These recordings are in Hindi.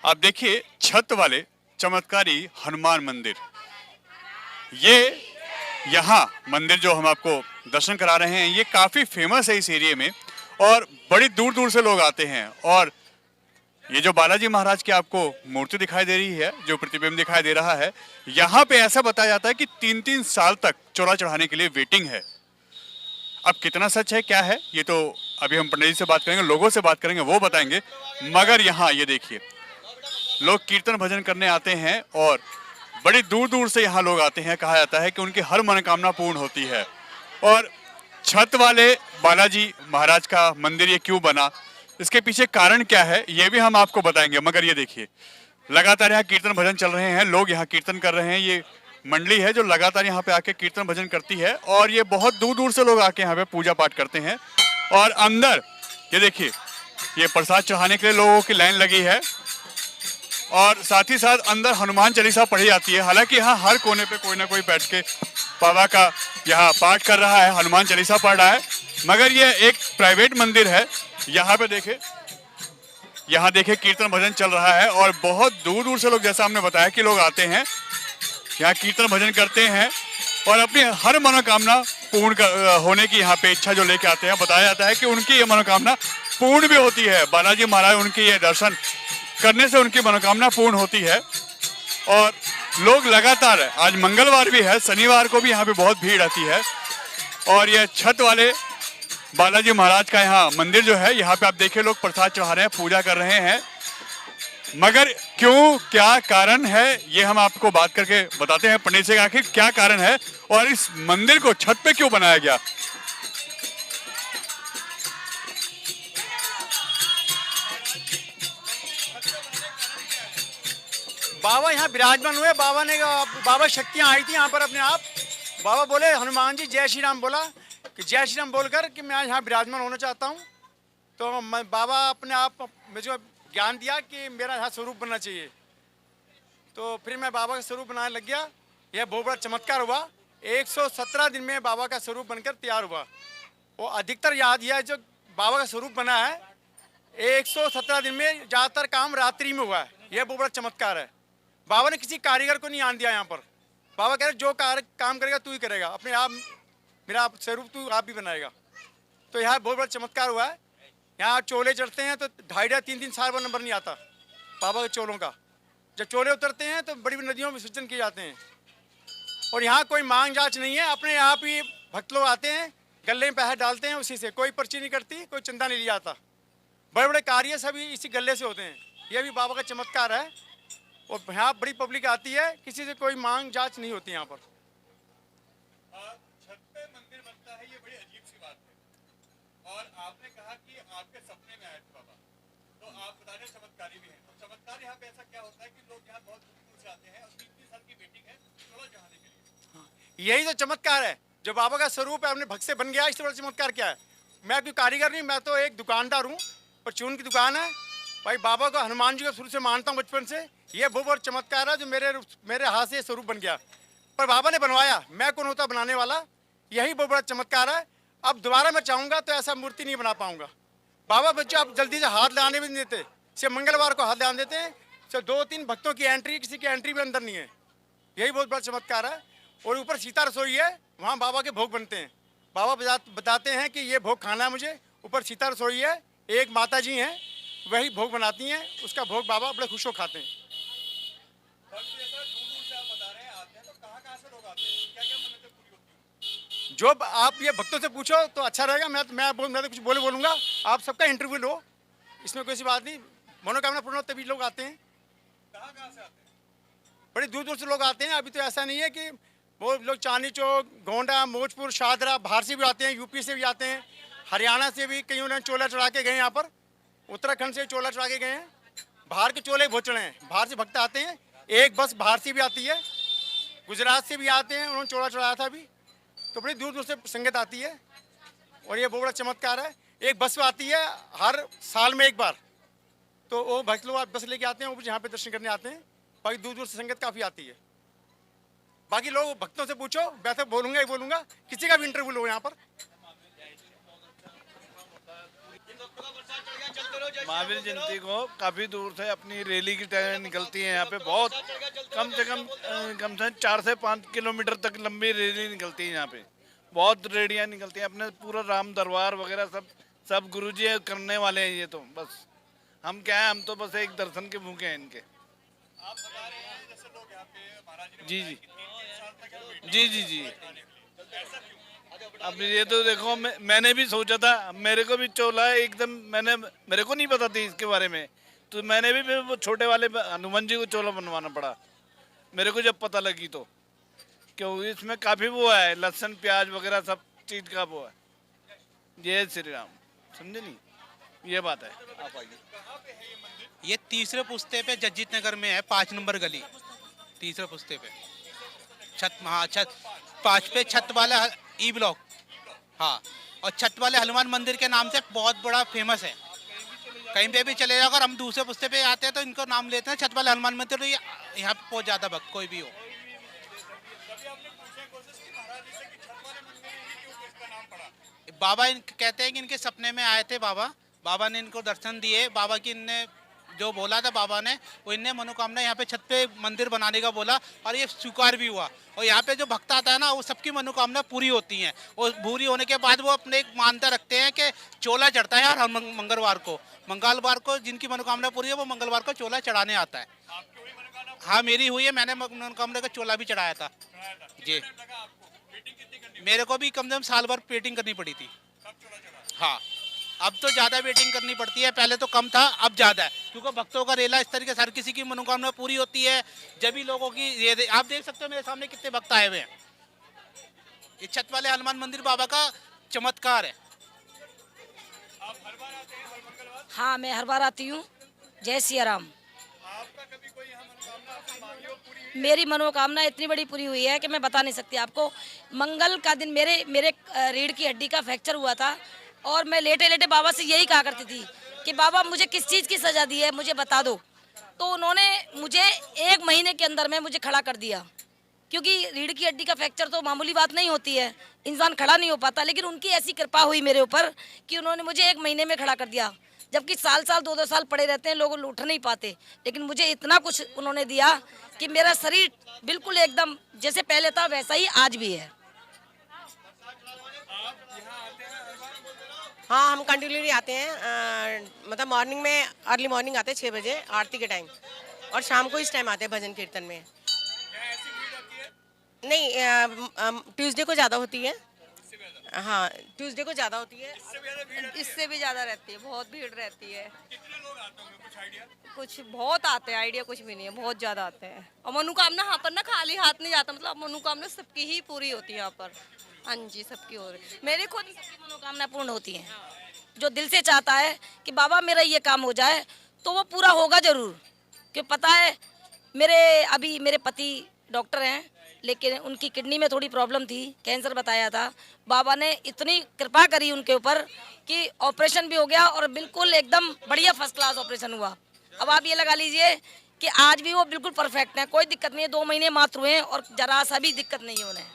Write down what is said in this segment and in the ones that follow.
आप देखिए छत वाले चमत्कारी हनुमान मंदिर, ये यहाँ मंदिर जो हम आपको दर्शन करा रहे हैं ये काफी फेमस है इस एरिया में और बड़ी दूर दूर से लोग आते हैं। और ये जो बालाजी महाराज की आपको मूर्ति दिखाई दे रही है, जो प्रतिबिंब दिखाई दे रहा है, यहाँ पे ऐसा बताया जाता है कि 3-3 साल तक चोला चढ़ाने के लिए वेटिंग है। अब कितना सच है क्या है ये तो अभी हम पंडित जी से बात करेंगे, लोगों से बात करेंगे, वो बताएंगे। मगर यहाँ ये देखिए लोग कीर्तन भजन करने आते हैं और बड़ी दूर दूर से यहाँ लोग आते हैं। कहा जाता है कि उनकी हर मनोकामना पूर्ण होती है। और छत वाले बालाजी महाराज का मंदिर ये क्यों बना, इसके पीछे कारण क्या है, ये भी हम आपको बताएंगे। मगर ये देखिए लगातार यहाँ कीर्तन भजन चल रहे हैं, लोग यहाँ कीर्तन कर रहे हैं। ये मंडली है जो लगातार यहाँ पे आके कीर्तन भजन करती है और ये बहुत दूर दूर से लोग आके यहाँ पे पूजा पाठ करते हैं। और अंदर ये देखिए ये प्रसाद चढ़ाने के लिए लोगों की लाइन लगी है और साथ ही साथ अंदर हनुमान चालीसा पढ़ी जाती है। हालांकि यहाँ हर कोने पे कोई ना कोई बैठ के बाबा का यहाँ पाठ कर रहा है, हनुमान चालीसा पढ़ रहा है। मगर ये एक प्राइवेट मंदिर है। यहाँ पे देखे, यहाँ देखे कीर्तन भजन चल रहा है और बहुत दूर दूर से लोग, जैसा हमने बताया कि लोग आते हैं यहाँ कीर्तन भजन करते हैं और अपनी हर मनोकामना पूर्ण होने की यहाँ पे इच्छा जो लेके आते हैं। बताया जाता है कि उनकी ये मनोकामना पूर्ण भी होती है। बालाजी महाराज उनकी ये दर्शन करने से उनकी मनोकामना पूर्ण होती है। और लोग लगातार, आज मंगलवार भी है, शनिवार को भी यहाँ पे बहुत भीड़ रहती है। और ये छत वाले बालाजी महाराज का यहाँ मंदिर जो है, यहाँ पे आप देखिए लोग प्रसाद चढ़ा रहे हैं, पूजा कर रहे हैं। मगर क्यों, क्या कारण है, ये हम आपको बात करके बताते हैं पंडित से, आखिर क्या कारण है और इस मंदिर को छत पे क्यों बनाया गया। बाबा यहाँ विराजमान हुए। बाबा शक्तियाँ आई थी यहाँ पर अपने आप। बाबा बोले हनुमान जी जय श्री राम बोला कि जय श्री राम बोलकर कि मैं यहाँ विराजमान होना चाहता हूँ। तो मैं बाबा अपने आप मुझे ज्ञान दिया कि मेरा यहाँ स्वरूप बनना चाहिए। तो फिर मैं बाबा का स्वरूप बनाने लग गया। यह बहुत बड़ा चमत्कार हुआ। 117 दिन में बाबा का स्वरूप बनकर तैयार हुआ। वो अधिकतर याद यह जो बाबा का स्वरूप बना है 117 दिन में, ज़्यादातर काम रात्रि में हुआ है। यह बहुत बड़ा चमत्कार है। बाबा ने किसी कारीगर को नहीं आन दिया यहाँ पर। बाबा कह रहे जो काम करेगा तू ही करेगा, अपने आप मेरा स्वरूप तू आप ही बनाएगा। तो यहाँ बहुत बड़ा चमत्कार हुआ है। यहाँ चोले चढ़ते हैं तो 2.5-3 साल पर नंबर नहीं आता बाबा के चोलों का। जब चोले उतरते हैं तो बड़ी बड़ी नदियों में विसर्जन किए जाते हैं। और यहाँ कोई मांग जांच नहीं है, अपने आप ही भक्त लोग आते हैं, गले में पैसे डालते हैं, उसी से कोई पर्ची नहीं करती, कोई चंदा नहीं लिया जाता। बड़े बड़े कार्य सभी इसी गले से होते हैं। यह भी बाबा का चमत्कार है। और यहाँ बड़ी पब्लिक आती है, किसी से कोई मांग जांच नहीं होती यहाँ पर। छत पे मंदिर बनता है, ये बड़ी अजीब सी बात है। और आपने कहा कि आपके सपने में आए थे बाबा, तो आप बता रहे चमत्कारी भी हैं। तो चमत्कार यहाँ पे ऐसा क्या होता है कि लोग यहाँ बहुत दूर से आते हैं और 3-3 साल की वेटिंग है चोला चढ़ाने के लिए। यही तो चमत्कार है, जो बाबा का स्वरूप है अपने भक्त से बन गया। इससे बड़ा चमत्कार क्या है। मैं कोई कारीगर नहीं, मैं तो एक दुकानदार हूँ, परचून की दुकान है भाई। बाबा को, हनुमान जी को शुरू से मानता हूँ बचपन से। ये बहुत बड़ा चमत्कार है जो मेरे हाथ से स्वरूप बन गया। पर बाबा ने बनवाया, मैं कौन होता बनाने वाला। यही बहुत बड़ा चमत्कार है। अब दोबारा मैं चाहूँगा तो ऐसा मूर्ति नहीं बना पाऊँगा। बाबा बच्चे आप जल्दी से हाथ लगाने भी नहीं देते। सिर्फ मंगलवार को हाथ लगा देते हैं। सिर्फ 2-3 भक्तों की एंट्री, किसी की एंट्री भी अंदर नहीं है। यही बहुत बड़ा चमत्कार है। और ऊपर सीता रसोई है, वहाँ बाबा के भोग बनते हैं। बाबा बताते हैं कि ये भोग खाना है मुझे। ऊपर सीता रसोई है, एक माता जी हैं, वही भोग बनाती हैं। उसका भोग बाबा बड़े खुश हो खाते हैं। जो आप ये भक्तों से पूछो तो अच्छा रहेगा। मैं तो कुछ बोलूँगा। आप सबका इंटरव्यू लो, इसमें कोई सी बात नहीं। मनोकामना पूर्ण तभी लोग आते हैं। कहाँ से आते हैं? बड़ी दूर दूर से लोग आते हैं। अभी तो ऐसा नहीं है कि वो लोग चांदनी चौक, गोंडा, मौजपुर, शाहदरा, बाहर से भी आते हैं, यूपी से भी आते हैं, हरियाणा से भी कई उन्होंने चोला चढ़ा के गए यहाँ पर। उत्तराखंड से चोला चढ़ा के गए हैं। बाहर के चोले बहुत चढ़े हैं, बाहर से भक्त आते हैं। एक बस बाहर से भी आती है, गुजरात से भी आते हैं, उन्होंने चोला चढ़ाया था अभी। तो बड़ी दूर दूर से संगत आती है और ये बहुत बड़ा चमत्कार है। एक बस आती है हर साल में एक बार, तो वो भक्त लोग बस लेके आते हैं, वो यहाँ पे दर्शन करने आते हैं। बाकी दूर दूर से संगत काफ़ी आती है। बाकी लोग भक्तों से पूछो, वैसे बोलूँगा ही बोलूँगा, किसी का भी इंटरव्यू लो यहाँ पर। महावीर जयंती को काफ़ी दूर से अपनी रैली की तरह निकलती है। यहाँ पे बहुत कम से कम 4 से 5 किलोमीटर तक लंबी रैली निकलती है। यहाँ पे बहुत रेडियाँ निकलती हैं। अपने पूरा राम दरबार वगैरह सब गुरुजी करने वाले हैं। ये तो बस हम क्या है, हम तो बस एक दर्शन के भूखे हैं इनके। जी जी जी जी जी। अब ये तो देखो, मैंने भी सोचा था, मेरे को भी चोला एकदम, मेरे को नहीं पता थी इसके बारे में, तो मैंने भी वो छोटे वाले हनुमान जी को चोला बनवाना पड़ा मेरे को जब पता लगी। तो क्यों इसमें काफ़ी वो है, लहसुन प्याज वगैरह सब चीज़ का वो है। जय श्री राम, समझे नहीं, ये बात है। आप आइए। ये तीसरे पुस्ते पे जज्जित नगर में है, 5 नंबर गली, तीसरे पुस्ते पे छत, हाँ छत 5 पे छत वाला ई ब्लॉक, हाँ। और छत वाले हनुमान मंदिर के नाम से बहुत बड़ा फेमस है, कहीं पे भी चले जाओ। अगर हम दूसरे पुस्ते पे आते हैं तो इनको नाम लेते हैं छत वाले हनुमान मंदिर, तो यहाँ पे पहुँच जाता भक्त कोई भी हो। बाबा कहते हैं कि इनके सपने में आए थे बाबा ने इनको दर्शन दिए। बाबा की इनने जो बोला था बाबा ने, वो इनने मनोकामना यहाँ पे छत पे मंदिर बनाने का बोला, और ये स्वीकार भी हुआ। और यहाँ पे जो भक्त आता है ना, वो सबकी मनोकामना पूरी होती हैं। और पूरी होने के बाद वो अपने एक मान्यता रखते हैं कि चोला चढ़ता है हर मंगलवार को जिनकी मनोकामना पूरी है वो मंगलवार को चोला चढ़ाने आता है। हाँ मेरी हुई है, मैंने मनोकामना का चोला भी चढ़ाया था जी। मेरे को भी कम से कम साल भर वेटिंग करनी पड़ी थी। हाँ अब तो ज़्यादा वेटिंग करनी पड़ती है, पहले तो कम था अब ज़्यादा है, क्योंकि भक्तों का रेला इस तरीके से हर किसी की मनोकामना पूरी होती है। जब भी लोगों की ये आप देख सकते हो मेरे सामने कितने भक्त आए हुए हैं। ये छत वाले हनुमान मंदिर बाबा का चमत्कार है। हाँ मैं हर बार आती हूँ। जय सिया राम। मेरी मनोकामना इतनी बड़ी पूरी हुई है कि मैं बता नहीं सकती आपको। मंगल का दिन मेरे रीढ़ की हड्डी का फ्रैक्चर हुआ था, और मैं लेटे लेटे बाबा से यही कहा करती थी कि बाबा मुझे किस चीज़ की सज़ा दी है, मुझे बता दो। तो उन्होंने मुझे 1 महीने के अंदर में मुझे खड़ा कर दिया, क्योंकि रीढ़ की हड्डी का फ्रैक्चर तो मामूली बात नहीं होती है, इंसान खड़ा नहीं हो पाता। लेकिन उनकी ऐसी कृपा हुई मेरे ऊपर कि उन्होंने मुझे 1 महीने में खड़ा कर दिया, जबकि साल 2-2 साल पड़े रहते हैं, लोग उठ नहीं पाते। लेकिन मुझे इतना कुछ उन्होंने दिया कि मेरा शरीर बिल्कुल एकदम जैसे पहले था वैसा ही आज भी है। हाँ हम कंटिन्यूली आते हैं, मतलब मॉर्निंग में, अर्ली मॉर्निंग आते हैं 6 बजे आरती के टाइम, और शाम को इस टाइम आते हैं भजन कीर्तन में। नहीं ट्यूसडे को ज़्यादा होती है। हाँ ट्यूसडे को ज़्यादा होती है, इससे भी ज़्यादा रहती है, बहुत भीड़ रहती है। कुछ बहुत आते हैं, आइडिया कुछ भी नहीं है, बहुत ज़्यादा आते हैं। और मनोकामना यहाँ पर ना खाली हाथ नहीं जाता, मतलब मनोकामना सबकी ही पूरी होती है यहाँ पर। हाँ जी सबकी हो रही, मेरी खुद सबकी मनोकामना पूर्ण होती है। जो दिल से चाहता है कि बाबा मेरा ये काम हो जाए तो वो पूरा होगा जरूर। क्यों पता है, मेरे पति डॉक्टर हैं, लेकिन उनकी किडनी में थोड़ी प्रॉब्लम थी, कैंसर बताया था। बाबा ने इतनी कृपा करी उनके ऊपर कि ऑपरेशन भी हो गया, और बिल्कुल एकदम बढ़िया फर्स्ट क्लास ऑपरेशन हुआ। अब आप ये लगा लीजिए कि आज भी वो बिल्कुल परफेक्ट है, कोई दिक्कत नहीं है। 2 महीने मात्र हुए हैं और जरा सा भी दिक्कत नहीं है उन्हें।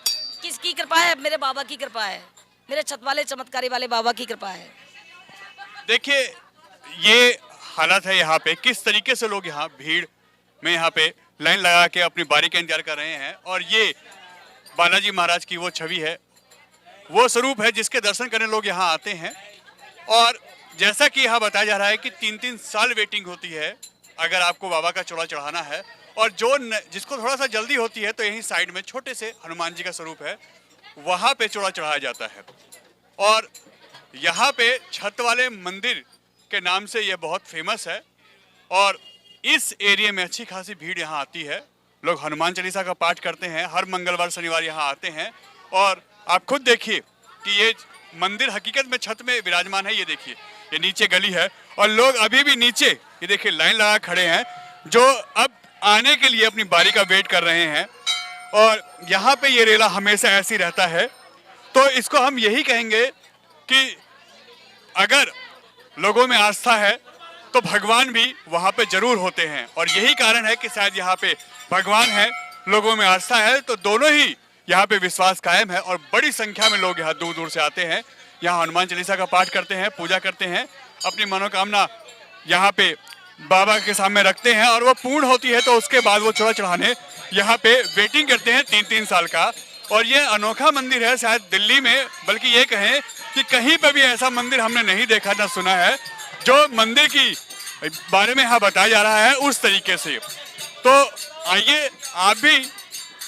किसकी कृपा है? मेरे बाबा की कृपा है, मेरे छत वाले चमत्कारी वाले बाबा की कृपा है। देखिए ये हालत है यहाँ पे, किस तरीके से लोग यहाँ भीड़ में यहाँ पे लाइन लगा के अपनी बारी का इंतजार कर रहे हैं। और ये बालाजी महाराज की वो छवि है, वो स्वरूप है जिसके दर्शन करने लोग यहाँ आते हैं। और जैसा कि यहाँ बताया जा रहा है कि 3-3 साल वेटिंग होती है अगर आपको बाबा का चोला चढ़ाना है। और जिसको थोड़ा सा जल्दी होती है तो यहीं साइड में छोटे से हनुमान जी का स्वरूप है, वहाँ पे चोला चढ़ाया जाता है। और यहाँ पे छत वाले मंदिर के नाम से ये बहुत फेमस है, और इस एरिया में अच्छी खासी भीड़ यहाँ आती है। लोग हनुमान चालीसा का पाठ करते हैं, हर मंगलवार शनिवार यहाँ आते हैं। और आप खुद देखिए कि ये मंदिर हकीकत में छत में विराजमान है। ये देखिए, ये नीचे गली है और लोग अभी भी नीचे ये देखिए लाइन लगा खड़े हैं, जो अब आने के लिए अपनी बारी का वेट कर रहे हैं। और यहाँ पे ये रेला हमेशा ऐसी रहता है। तो इसको हम यही कहेंगे कि अगर लोगों में आस्था है तो भगवान भी वहाँ पे जरूर होते हैं। और यही कारण है कि शायद यहाँ पे भगवान है, लोगों में आस्था है, तो दोनों ही यहाँ पे विश्वास कायम है। और बड़ी संख्या में लोग यहाँ दूर दूर से आते हैं, यहाँ हनुमान चालीसा का पाठ करते हैं, पूजा करते हैं, अपनी मनोकामना यहाँ पे बाबा के सामने रखते हैं और वो पूर्ण होती है तो उसके बाद वो चोला चढ़ाने यहाँ पे वेटिंग करते हैं 3-3 साल का। और ये अनोखा मंदिर है शायद दिल्ली में, बल्कि ये कहें कि कहीं पर भी ऐसा मंदिर हमने नहीं देखा ना सुना है जो मंदिर की बारे में यहाँ बताया जा रहा है उस तरीके से। तो आइए आप भी,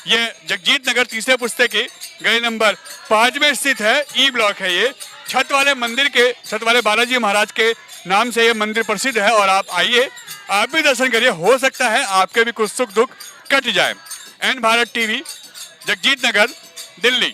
ये जगजीत नगर तीसरे पुस्ते के गली नंबर 5 में स्थित है, ई ब्लॉक है ये। छत वाले मंदिर के, छत वाले बालाजी महाराज के नाम से ये मंदिर प्रसिद्ध है और आप आइए, आप भी दर्शन करिए, हो सकता है आपके भी कुछ सुख दुख कट जाए। एन भारत टीवी, जगजीत नगर, दिल्ली।